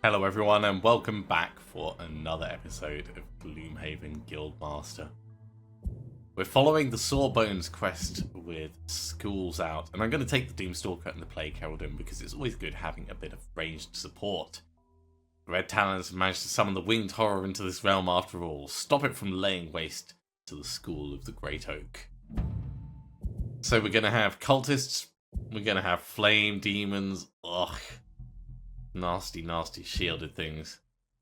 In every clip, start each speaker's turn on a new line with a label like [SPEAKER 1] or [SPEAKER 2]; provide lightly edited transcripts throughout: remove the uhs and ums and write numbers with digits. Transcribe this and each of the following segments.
[SPEAKER 1] Hello everyone and welcome back for another episode of Gloomhaven Guildmaster. We're following the Sawbones quest with schools out, and I'm going to take the Doomstalker and the Plagueherald in because it's always good having a bit of ranged support. The Red Talons have managed to summon the winged horror into this realm after all, stop it from laying waste to the School of the Great Oak. So we're going to have cultists, we're going to have flame demons, ugh. Nasty shielded things.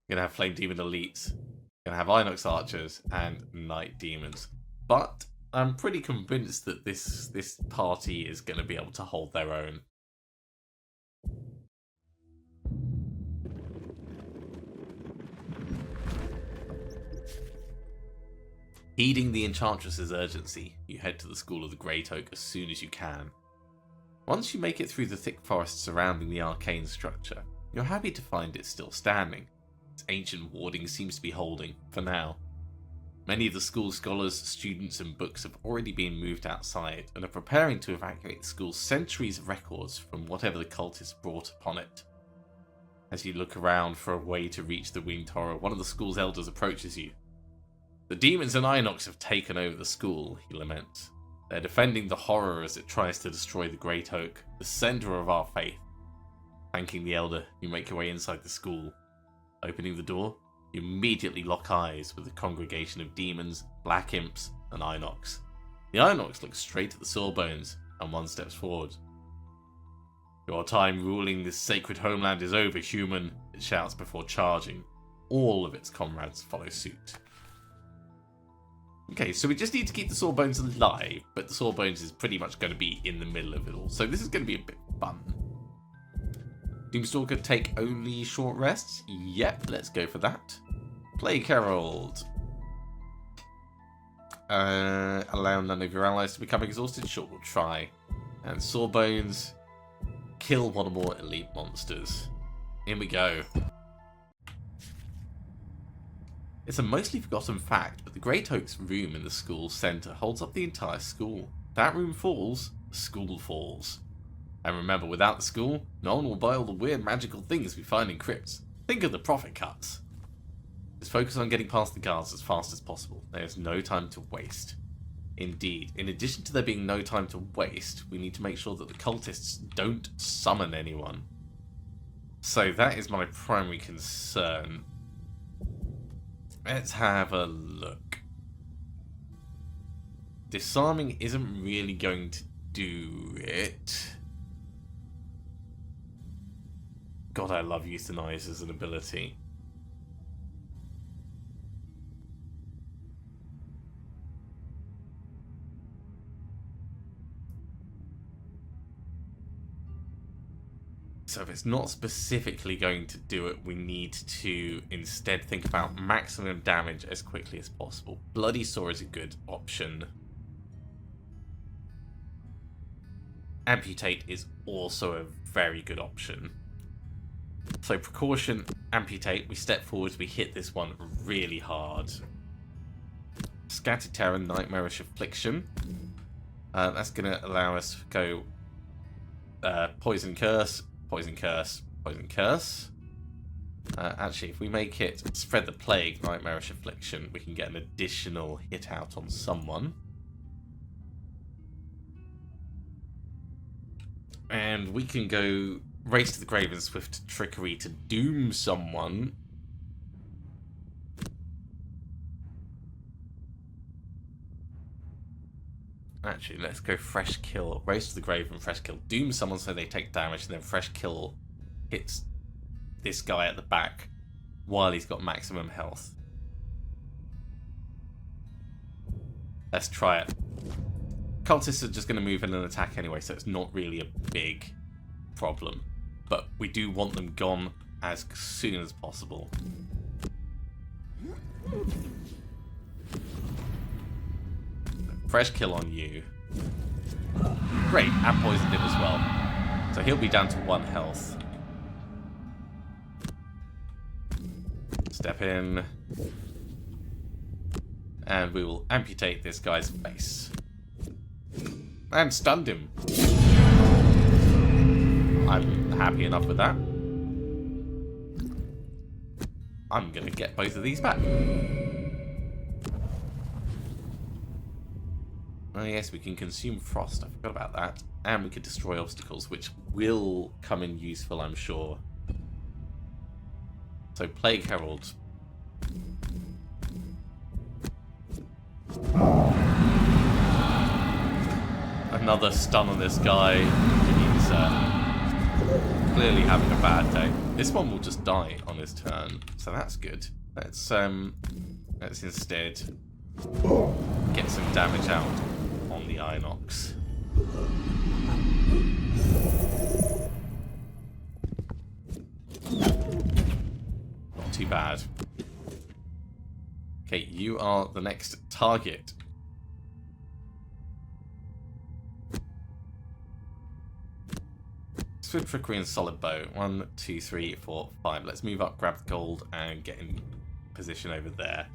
[SPEAKER 1] We're gonna have flame demon elites. We're gonna have Inox archers and night demons. But I'm pretty convinced that this party is gonna be able to hold their own. Heeding the Enchantress's urgency, you head to the School of the Great Oak as soon as you can. Once you make it through the thick forest surrounding the arcane structure, you're happy to find it still standing. Its ancient warding seems to be holding, for now. Many of the school's scholars, students and books have already been moved outside and are preparing to evacuate the school's centuries of records from whatever the cultists brought upon it. As you look around for a way to reach the winged horror, one of the school's elders approaches you. The demons and Inox have taken over the school, he laments. They're defending the horror as it tries to destroy the Great Oak, the centre of our faith. Thanking the elder, you make your way inside the school. Opening the door, you immediately lock eyes with a congregation of demons, black imps, and Inox. The Inox looks straight at the Sawbones, and one steps forward. Your time ruling this sacred homeland is over, human, it shouts before charging. All of its comrades follow suit. Okay, so we just need to keep the Sawbones alive, but the Sawbones is pretty much going to be in the middle of it all, so this is going to be a bit fun. Doomstalker take only short rests? Yep, let's go for that. Plagueherald. Allow none of your allies to become exhausted? Sure, we'll try. And Sawbones, kill one or more elite monsters. In we go. It's a mostly forgotten fact, but the Great Oak's room in the school centre holds up the entire school. If that room falls, the school falls. And remember, without the school, no one will buy all the weird magical things we find in crypts. Think of the profit cuts. Just focus on getting past the guards as fast as possible. There is no time to waste. Indeed, in addition to there being no time to waste, we need to make sure that the cultists don't summon anyone. So that is my primary concern. Let's have a look. Disarming isn't really going to do it. God, I love Euthanize as an ability. So if it's not specifically going to do it, we need to instead think about maximum damage as quickly as possible. Bloody Saw is a good option. Amputate is also a very good option. So precaution, amputate, we step forward, we hit this one really hard. Scattered Terror, Nightmarish Affliction. That's going to allow us to go Poison Curse, Poison Curse, Poison Curse. Actually, if we make it Spread the Plague, Nightmarish Affliction, we can get an additional hit out on someone. And we can go Race to the Grave and Swift Trickery to doom someone. Actually, let's go Fresh Kill. Race to the Grave and Fresh Kill. Doom someone so they take damage, and then Fresh Kill hits this guy at the back while he's got maximum health. Let's try it. Cultists are just going to move in and attack anyway, so it's not really a big problem. But we do want them gone as soon as possible. Fresh kill on you. Great, and poisoned him as well. So he'll be down to 1 health. Step in. And we will amputate this guy's face. And stunned him. I'm happy enough with that. I'm going to get both of these back. Oh yes, we can consume frost. I forgot about that. And we could destroy obstacles, which will come in useful, I'm sure. So, Plagueherald. Another stun on this guy. He's clearly having a bad day. This one will just die on his turn, so that's good. Let's instead get some damage out on the Inox. Not too bad. Okay, you are the next target. Swift Trickery and Solid Bow. 1, 2, 3, 4, 5. Let's move up, grab the gold, and get in position over there.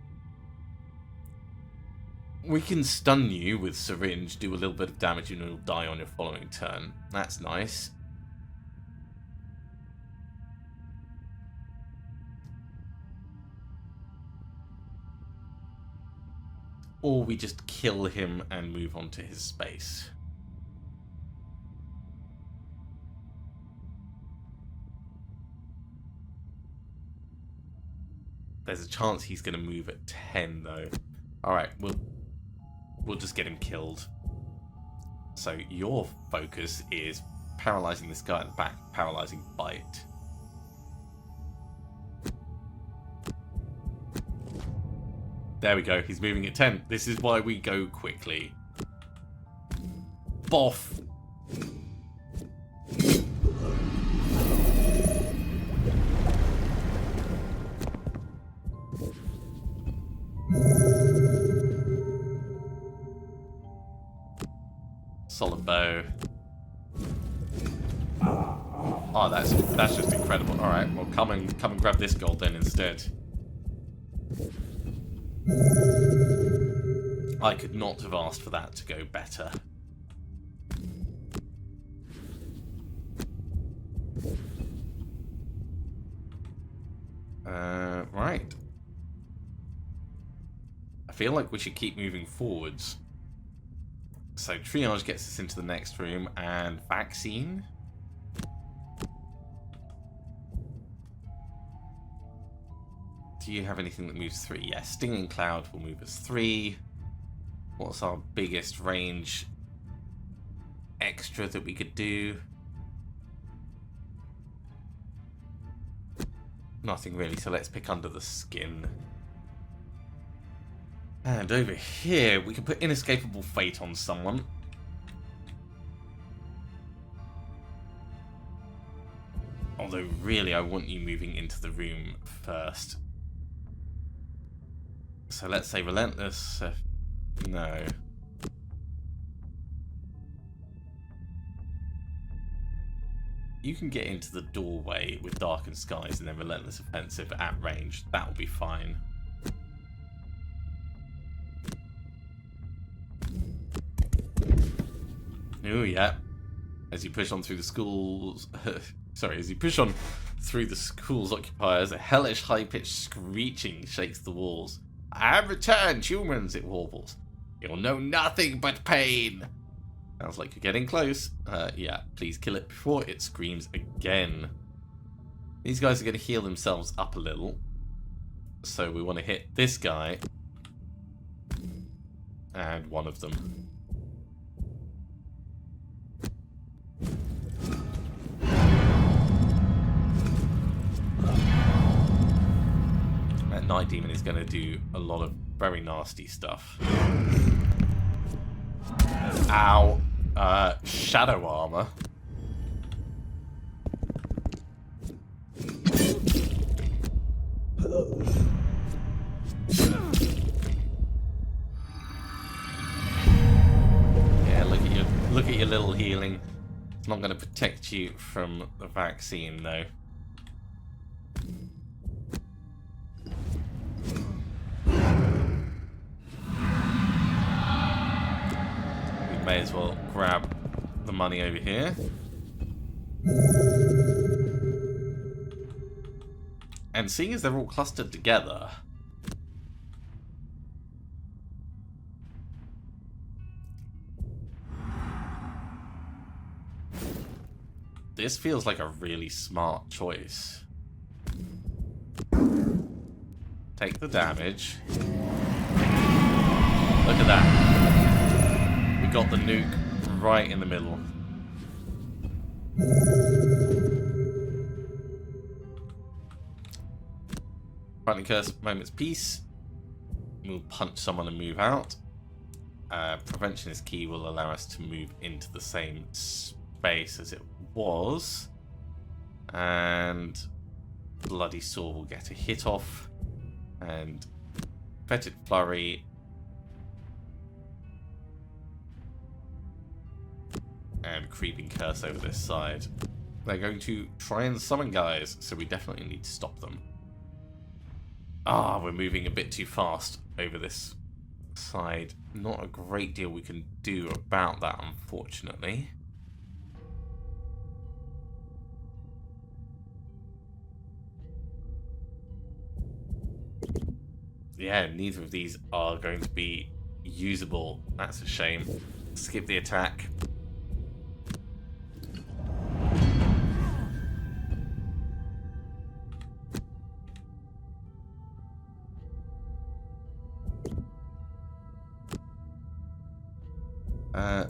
[SPEAKER 1] We can stun you with Syringe, do a little bit of damage, and you'll die on your following turn. That's nice. Or we just kill him and move on to his space. There's a chance he's going to move at 10, though. Alright, we'll just get him killed. So your focus is paralyzing this guy at the back, paralyzing Bite. There we go, he's moving at 10. This is why we go quickly. Boff! Solid Bow. Oh, that's just incredible. All right, well, come and grab this gold then instead. I could not have asked for that to go better. Right. I feel like we should keep moving forwards. So Triage gets us into the next room, and Vaccine. Do you have anything that moves 3? Yes, Stinging Cloud will move us 3. What's our biggest range extra that we could do? Nothing really, so let's pick Under the Skin. And over here, we can put Inescapable Fate on someone. Although, really, I want you moving into the room first. So let's say Relentless. No. You can get into the doorway with Darkened Skies and then Relentless Offensive at range. That will be fine. Oh yeah. As you push on through the schools, as you push on through the school's occupiers, a hellish high-pitched screeching shakes the walls. I have returned, humans, it warbles. You'll know nothing but pain. Sounds like you're getting close. Yeah, please kill it before it screams again. These guys are going to heal themselves up a little. So we want to hit this guy. And one of them. That Night Demon is going to do a lot of very nasty stuff. Ow. Shadow Armor. Yeah, look at your little healing. It's not going to protect you from the vaccine, though. May as well grab the money over here. And seeing as they're all clustered together, this feels like a really smart choice. Take the damage. Look at that. We got the nuke right in the middle. Frightening Curse, moment's peace. We'll punch someone and move out. Preventionist key will allow us to move into the same space as it was. And Bloody Saw will get a hit off. And Fetid Flurry. And Creeping Curse over this side. They're going to try and summon guys, so we definitely need to stop them. We're moving a bit too fast over this side. Not a great deal we can do about that, unfortunately. Yeah, neither of these are going to be usable. That's a shame. Skip the attack.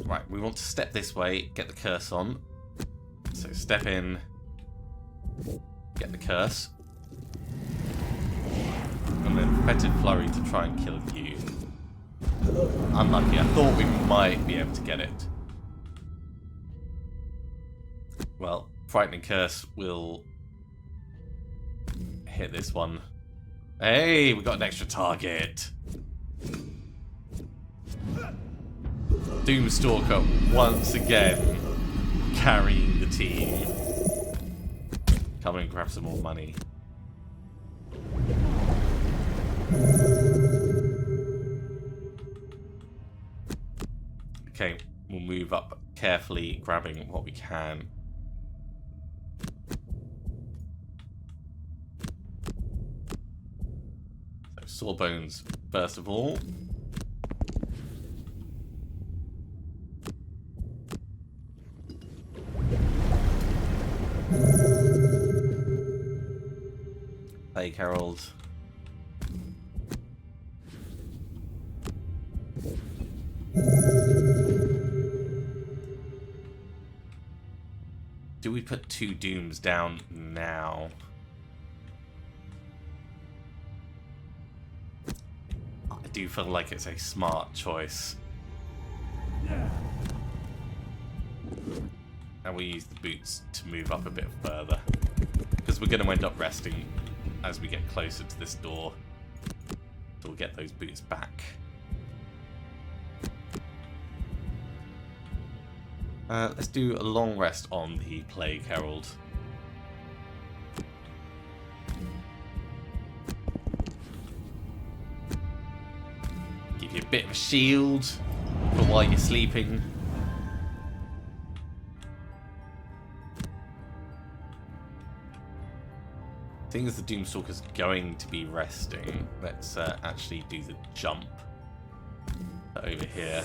[SPEAKER 1] Right, we want to step this way, get the curse on. So step in, get the curse. And then Fetid Flurry to try and kill you. Unlucky, I thought we might be able to get it. Well, Frightening Curse will hit this one. Hey, we got an extra target. Doomstalker once again carrying the team. Come and grab some more money. Okay, we'll move up carefully, grabbing what we can. So Sawbones first of all. Plagueherald. Do we put 2 Dooms down now? I do feel like it's a smart choice. And we use the boots to move up a bit further. Because we're going to end up resting as we get closer to this door. So we'll get those boots back. Let's do a long rest on the Plagueherald. Give you a bit of a shield for while you're sleeping. Seeing as the Doomstalker's going to be resting, let's actually do the jump over here.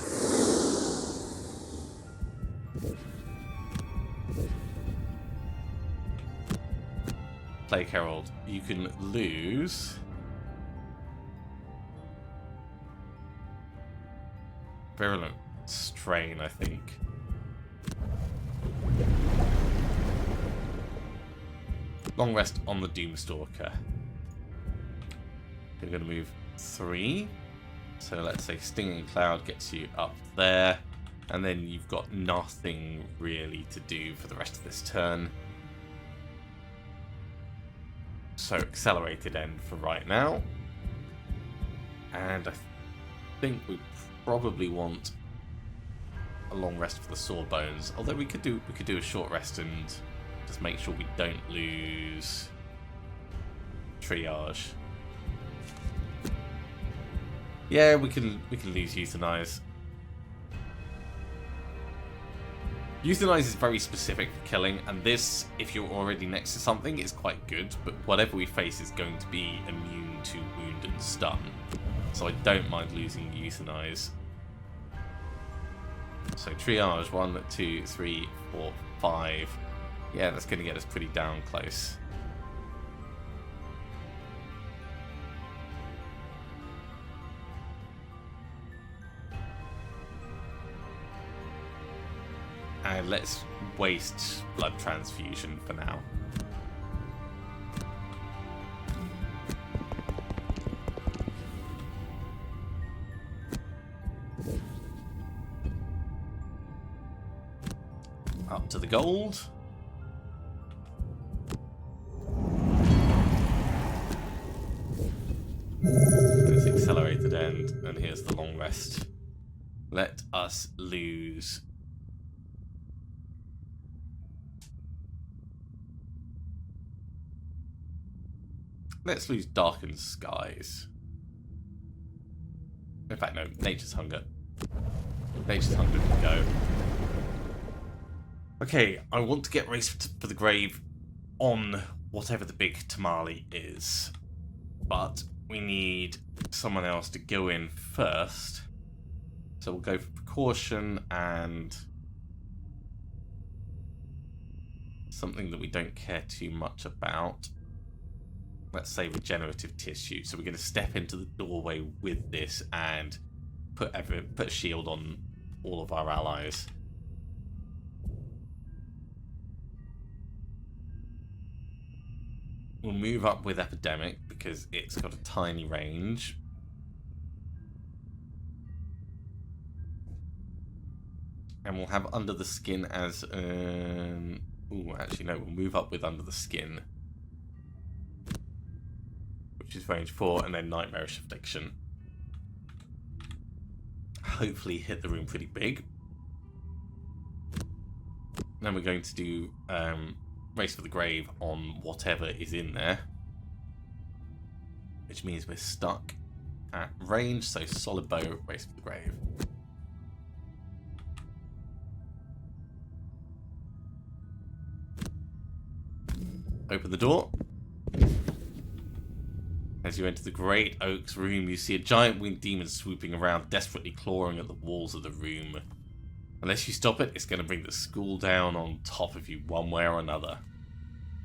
[SPEAKER 1] Plagueherald, you can lose Virulent Strain, I think. Long rest on the Doomstalker. We're going to move 3. So let's say Stinging Cloud gets you up there. And then you've got nothing really to do for the rest of this turn. So Accelerated End for right now. And I think we probably want a long rest for the Sawbones. Although we could do a short rest and just make sure we don't lose Triage. Yeah, we can lose Euthanize. Euthanize is very specific for killing, and this, if you're already next to something, is quite good, but whatever we face is going to be immune to wound and stun. So I don't mind losing Euthanize. So triage, 1, 2, 3, 4, 5. Yeah, that's going to get us pretty down close. And let's waste blood transfusion for now. Up to the gold. There's accelerated end, and here's the long rest. Let us lose. Let's lose Darkened Skies. In fact, no, Nature's Hunger. Nature's Hunger can go. Okay, I want to get Race for the Grave on whatever the big tamale is. But we need someone else to go in first. So we'll go for Precaution and something that we don't care too much about. Let's say Regenerative Tissue. So we're going to step into the doorway with this and put a shield on all of our allies. We'll move up with Epidemic because it's got a tiny range. And we'll have Under the Skin as ooh, actually no, we'll move up with Under the Skin, which is range 4, and then Nightmarish Affliction. Hopefully hit the room pretty big. Then we're going to do Race for the Grave on whatever is in there, which means we're stuck at range, so Solid Bow, Race for the Grave. Open the door. As you enter the Great Oak's room, you see a giant winged demon swooping around, desperately clawing at the walls of the room. Unless you stop it, it's going to bring the school down on top of you one way or another.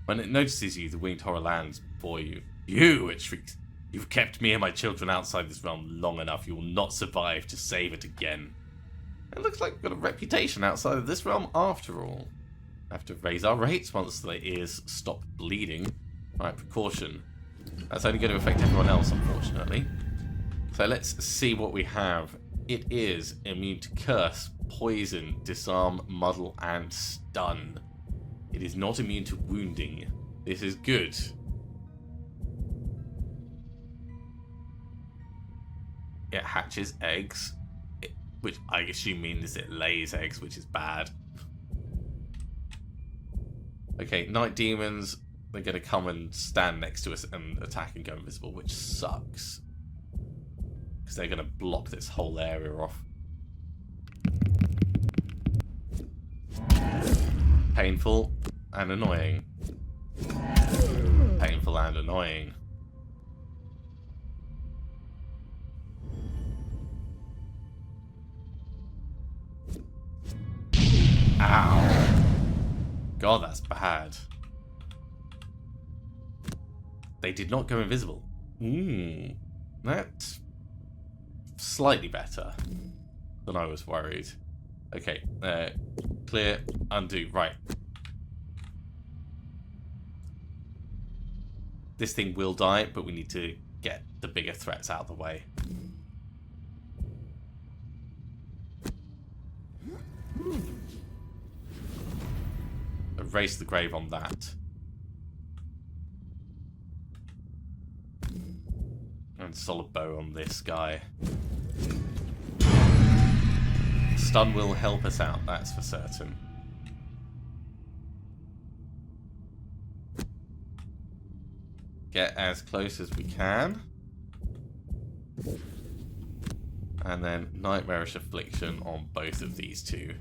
[SPEAKER 1] When it notices you, the winged horror lands before you. You, it shrieks. You've kept me and my children outside this realm long enough. You will not survive to save it again. It looks like we've got a reputation outside of this realm after all. Have to raise our rates once the ears stop bleeding. Right, Precaution. That's only going to affect everyone else, unfortunately. So let's see what we have. It is immune to Curse, Poison, Disarm, Muddle, and Stun. It is not immune to Wounding. This is good. It hatches eggs, which I assume means it lays eggs, which is bad. Okay, Night Demons, they're going to come and stand next to us and attack and go invisible, which sucks. Because they're going to block this whole area off. Painful and annoying. Painful and annoying. Ow. God, that's bad. They did not go invisible. That's slightly better than I was worried. Okay, clear, undo, right. This thing will die, but we need to get the bigger threats out of the way. Erase the grave on that. And Solid Bow on this guy. Stun will help us out, that's for certain. Get as close as we can. And then Nightmarish Affliction on both of these two.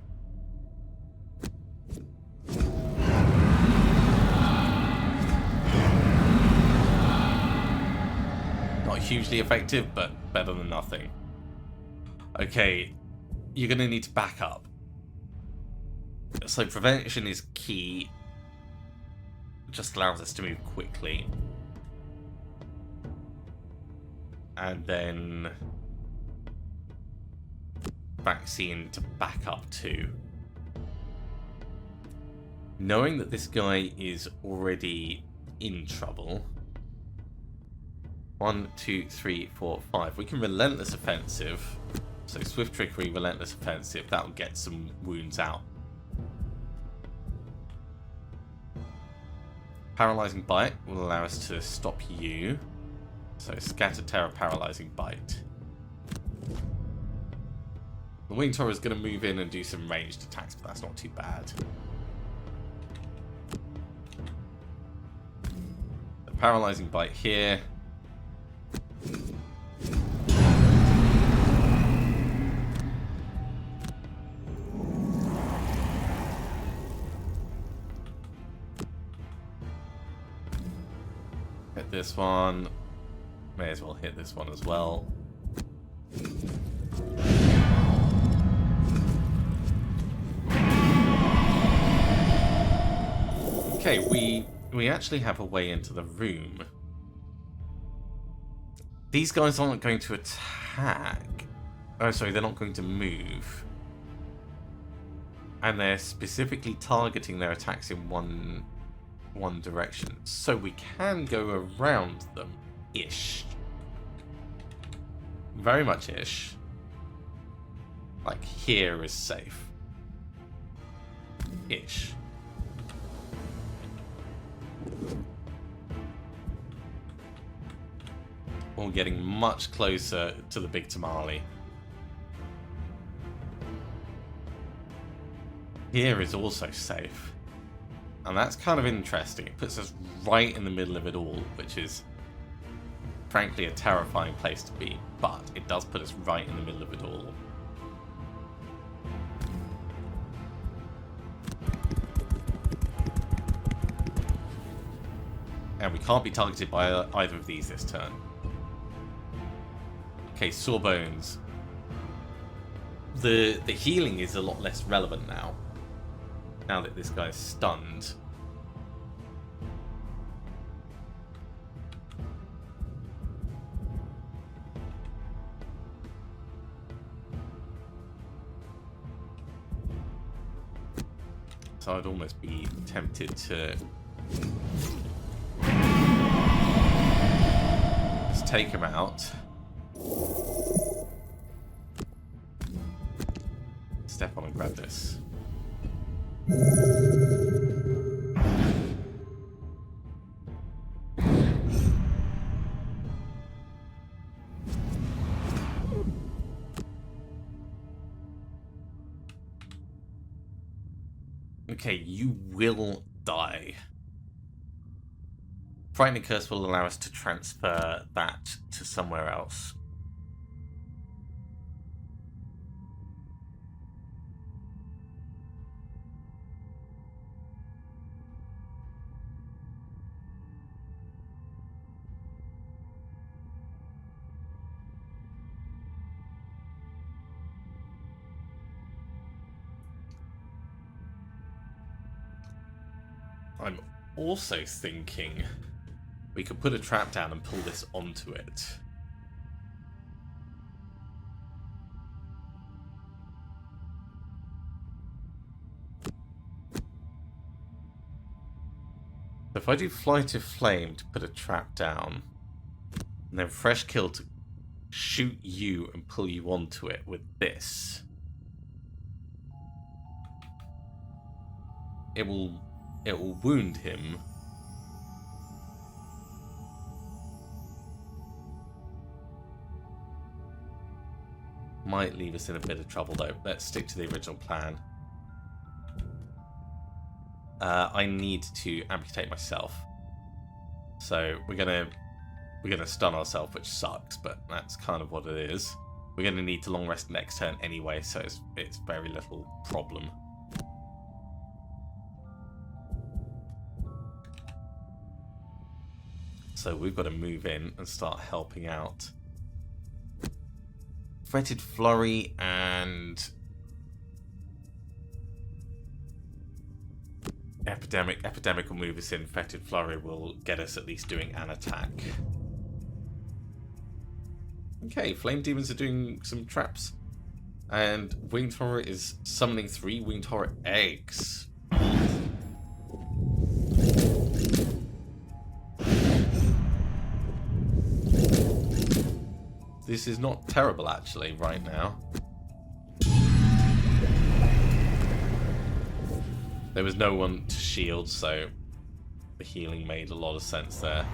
[SPEAKER 1] hugely effective, but better than nothing. Okay, you're going to need to back up. So prevention is key. It just allows us to move quickly. And then vaccine to back up to. Knowing that this guy is already in trouble. 1, 2, 3, 4, 5. We can relentless offensive. So swift trickery, relentless offensive. That'll get some wounds out. Paralyzing bite will allow us to stop you. So scatter terror, paralyzing bite. The winged horror is going to move in and do some ranged attacks, but that's not too bad. The paralyzing bite here. Hit this one. May as well hit this one as well. Okay, we actually have a way into the room. These guys aren't going to attack. Oh, sorry, they're not going to move. And they're specifically targeting their attacks in one direction. So we can go around them. Ish. Very much ish. Like, here is safe. Ish. We're getting much closer to the big tamale. Here is also safe. And that's kind of interesting. It puts us right in the middle of it all, which is frankly a terrifying place to be. But it does put us right in the middle of it all. And we can't be targeted by either of these this turn. Okay, Sawbones. The healing is a lot less relevant now. Now that this guy's stunned. So I'd almost be tempted to just take him out. Step on and grab this. Okay, you will die. Frightening Curse will allow us to transfer that to somewhere else. I'm also thinking we could put a trap down and pull this onto it. So if I do Flight of Flame to put a trap down, and then Fresh Kill to shoot you and pull you onto it with this, it will wound him. Might leave us in a bit of trouble though. Let's stick to the original plan. I need to amputate myself. So we're gonna stun ourselves, which sucks, but that's kind of what it is. We're gonna need to long rest next turn anyway, so it's very little problem. So we've got to move in and start helping out. Fretted Flurry and Epidemic. Epidemic will move us in. Fretted Flurry will get us at least doing an attack. Okay, Flame Demons are doing some traps. And Winged Horror is summoning 3 Winged Horror eggs. This is not terrible, actually, right now. There was no one to shield, so the healing made a lot of sense there.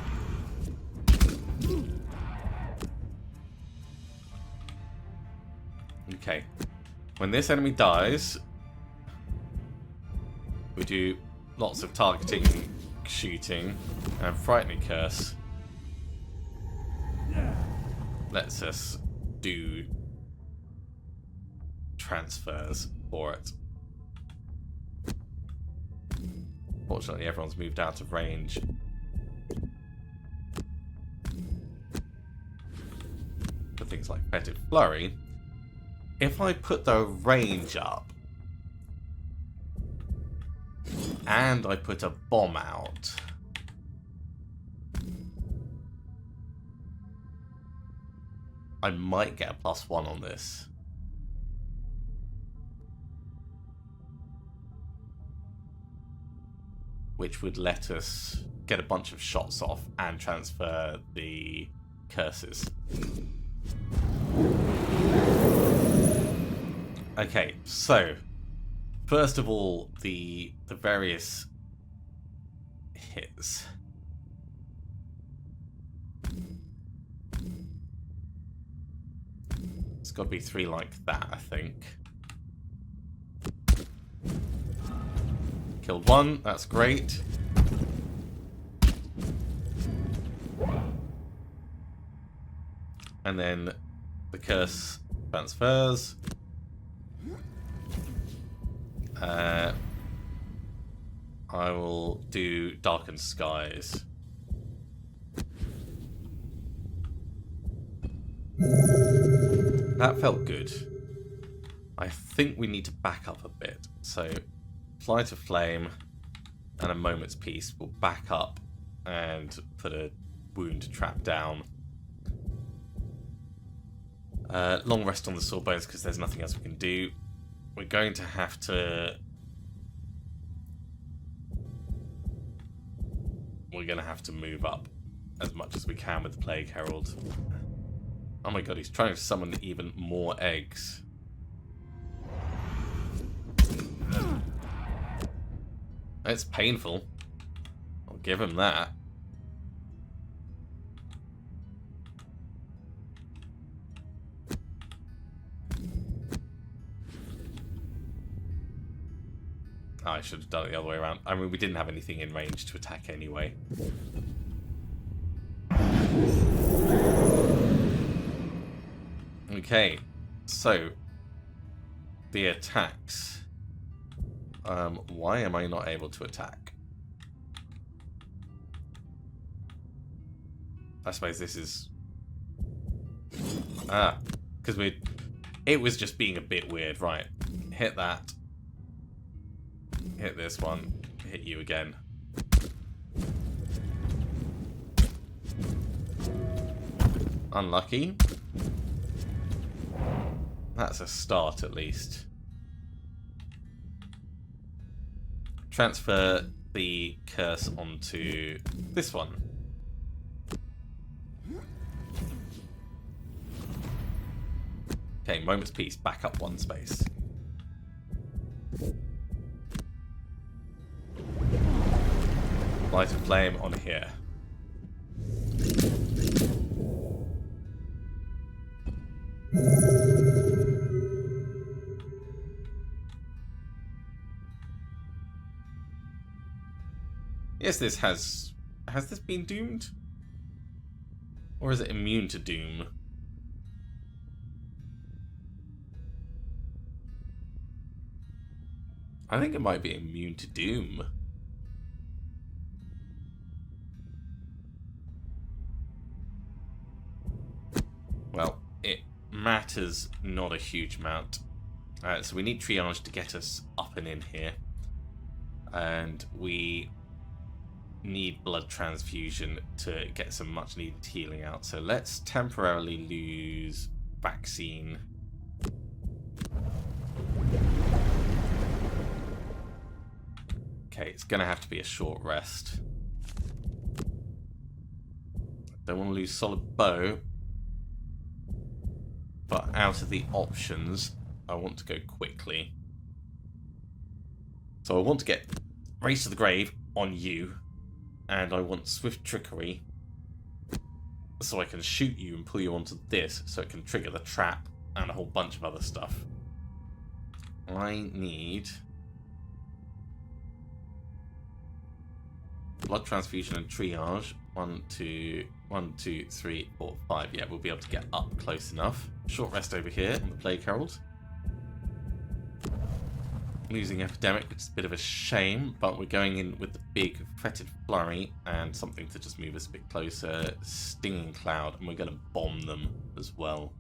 [SPEAKER 1] Okay. When this enemy dies, we do lots of targeting, shooting, and Frightening Curse. Lets us do transfers for it. Fortunately, everyone's moved out of range. For things like Fetid Flurry, if I put the range up and I put a bomb out, I might get a +1 on this. Which would let us get a bunch of shots off and transfer the curses. Okay, so first of all, the various hits. It's got to be 3 like that, I think. Killed 1, that's great. And then the curse transfers. I will do Darkened Skies. That felt good. I think we need to back up a bit. So, Flight of Flame and a Moment's Peace will back up and put a wound trap down. Long rest on the Sawbones because there's nothing else we can do. We're going to have to... We're going to have to move up as much as we can with the Plagueherald. Oh my god, he's trying to summon even more eggs. It's painful. I'll give him that. Oh, I should have done it the other way around. I mean, we didn't have anything in range to attack anyway. Okay, so the attacks. Why am I not able to attack? I suppose this is... because it was just being a bit weird. Right, hit that. Hit this one. Hit you again. Unlucky. That's a start, at least. Transfer the curse onto this one. Okay, Moment's Peace. Back up 1 space. Light of Flame on here. Yes, this has this been doomed? Or is it immune to doom? I think it might be immune to doom. matters not a huge amount. So we need triage to get us up and in here. And we need blood transfusion to get some much needed healing out. So let's temporarily lose vaccine. Okay, it's going to have to be a short rest. Don't want to lose solid bow. But out of the options, I want to go quickly. So I want to get Race to the Grave on you. And I want Swift Trickery. So I can shoot you and pull you onto this. So it can trigger the trap and a whole bunch of other stuff. I need blood transfusion and triage. 1, 2, 3, 4, 5. Yeah, we'll be able to get up close enough. Short rest over here on the Plagueherald. Losing Epidemic, which is a bit of a shame, but we're going in with the big Fetid Flurry and something to just move us a bit closer. Stinging Cloud, and we're going to bomb them as well.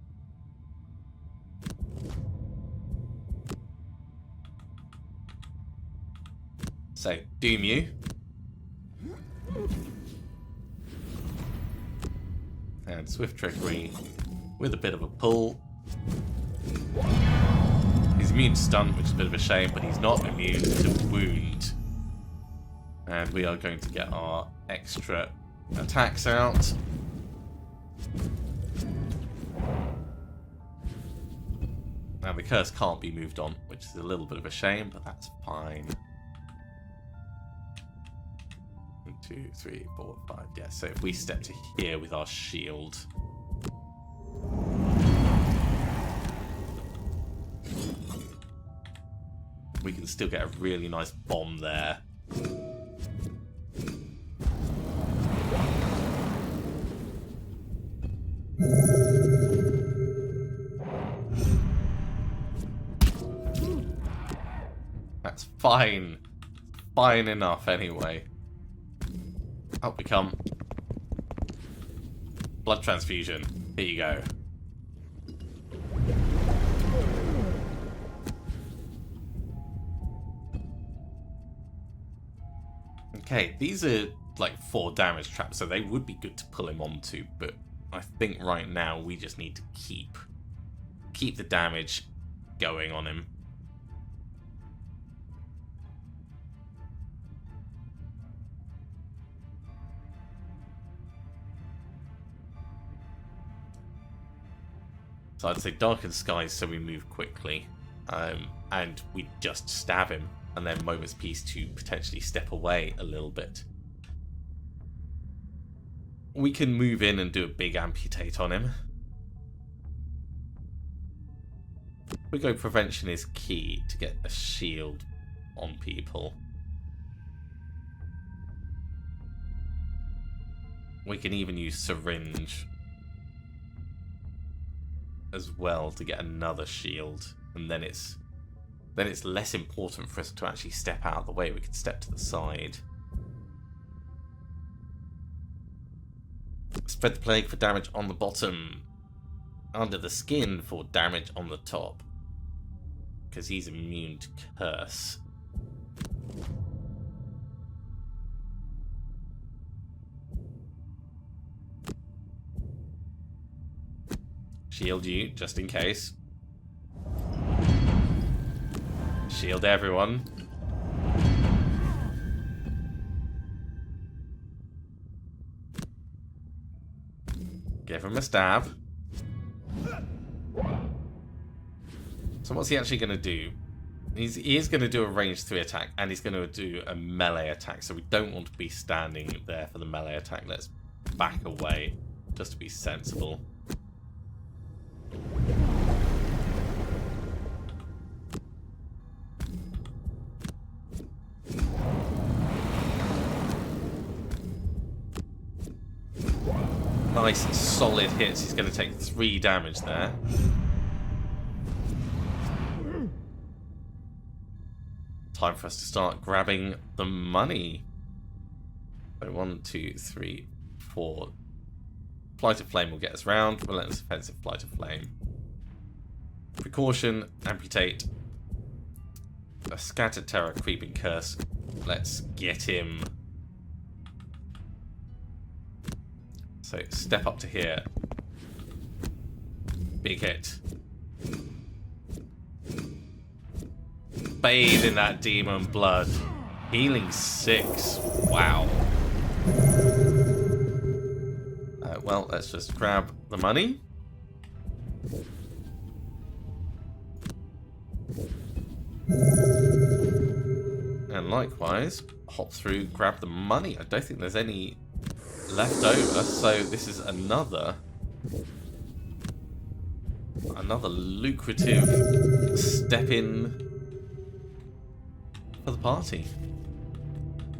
[SPEAKER 1] So, doom you. And Swift Trickery with a bit of a pull. He's immune to stun, which is a bit of a shame, but he's not immune to wound. And we are going to get our extra attacks out. Now the curse can't be moved on, which is a little bit of a shame, but that's fine. 1, 2, 3, 4, 5. Yeah, so if we step to here with our shield. We can still get a really nice bomb there. That's fine. Fine enough anyway. Up we come. Blood transfusion. Here you go. Okay, these are like 4 damage traps, so they would be good to pull him onto, but I think right now we just need to keep the damage going on him. So I'd say Darkened Skies so we move quickly, and we just stab him. And then Moment's Peace to potentially step away a little bit. We can move in and do a big amputate on him. We go prevention is key to get a shield on people. We can even use syringe as well to get another shield, and then it's less important for us to actually step out of the way. We can step to the side. Spread the Plague for damage on the bottom. Under the Skin for damage on the top. Because he's immune to curse. Shield you, just in case. Shield everyone. Give him a stab. So what's he actually going to do? He is going to do a range 3 attack, and he's going to do a melee attack. So we don't want to be standing there for the melee attack. Let's back away, just to be sensible. Nice solid hits. He's going to take 3 damage there. Time for us to start grabbing the money. So 1, 2, 3, 4. Flight of Flame will get us round. Relentless Offensive, Flight of Flame. Precaution, amputate. A scattered terror, creeping curse. Let's get him. So step up to here. Big hit. Bathe in that demon blood. Healing 6. Wow. Well, let's just grab the money. And likewise, hop through, grab the money. I don't think there's any left over, so this is another lucrative step in for the party.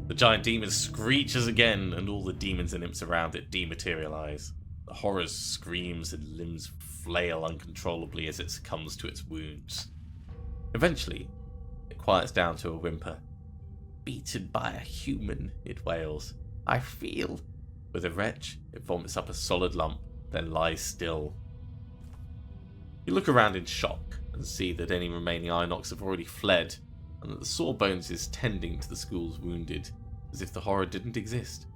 [SPEAKER 1] The giant demon screeches again, and all the demons and imps around it dematerialize. The horror's screams and limbs flail uncontrollably as it succumbs to its wounds. Eventually, it quiets down to a whimper. Beaten by a human, it wails. I feel. With a retch, it vomits up a solid lump, then lies still. You look around in shock and see that any remaining Inox have already fled, and that the Sawbones is tending to the school's wounded, as if the horror didn't exist.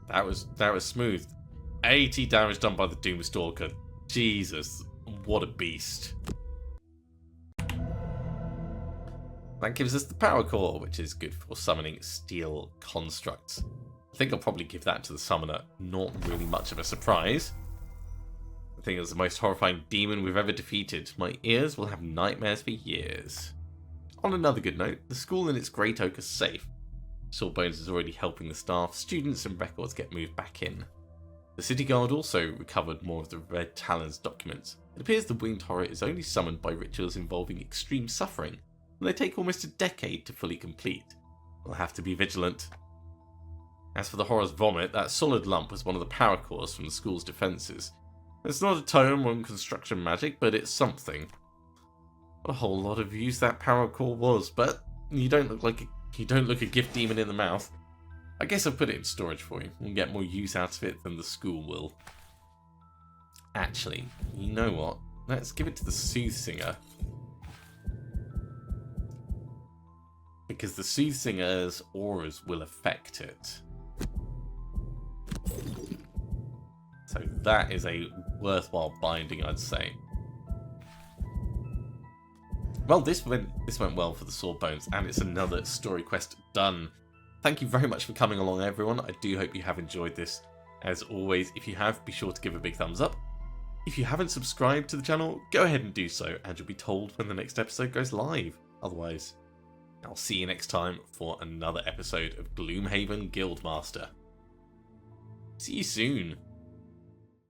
[SPEAKER 1] That was smooth. 80 damage done by the Doomstalker. Jesus, what a beast. That gives us the power core, which is good for summoning steel constructs. I think I'll probably give that to the summoner. Not really much of a surprise. I think it's the most horrifying demon we've ever defeated. My ears will have nightmares for years. On another good note, the school and its Great Oak are safe. Sawbones is already helping the staff, students and records get moved back in. The city guard also recovered more of the Red Talon's documents. It appears the winged horror is only summoned by rituals involving extreme suffering, and they take almost a decade to fully complete. We'll have to be vigilant. As for the horror's vomit, that solid lump was one of the power cores from the school's defences. It's not a tome on construction magic, but it's something. A whole lot of use that power core was, but you don't look a gift demon in the mouth. I guess I'll put it in storage for you. We'll get more use out of it than the school will. Actually, you know what? Let's give it to the Soothsinger. Because the Soothsinger's auras will affect it. So that is a worthwhile binding, I'd say. Well, this went well for the Sawbones, and it's another story quest done. Thank you very much for coming along, everyone. I do hope you have enjoyed this. As always, if you have, be sure to give a big thumbs up. If you haven't subscribed to the channel, go ahead and do so, and you'll be told when the next episode goes live. Otherwise, I'll see you next time for another episode of Gloomhaven Guildmaster. See you soon.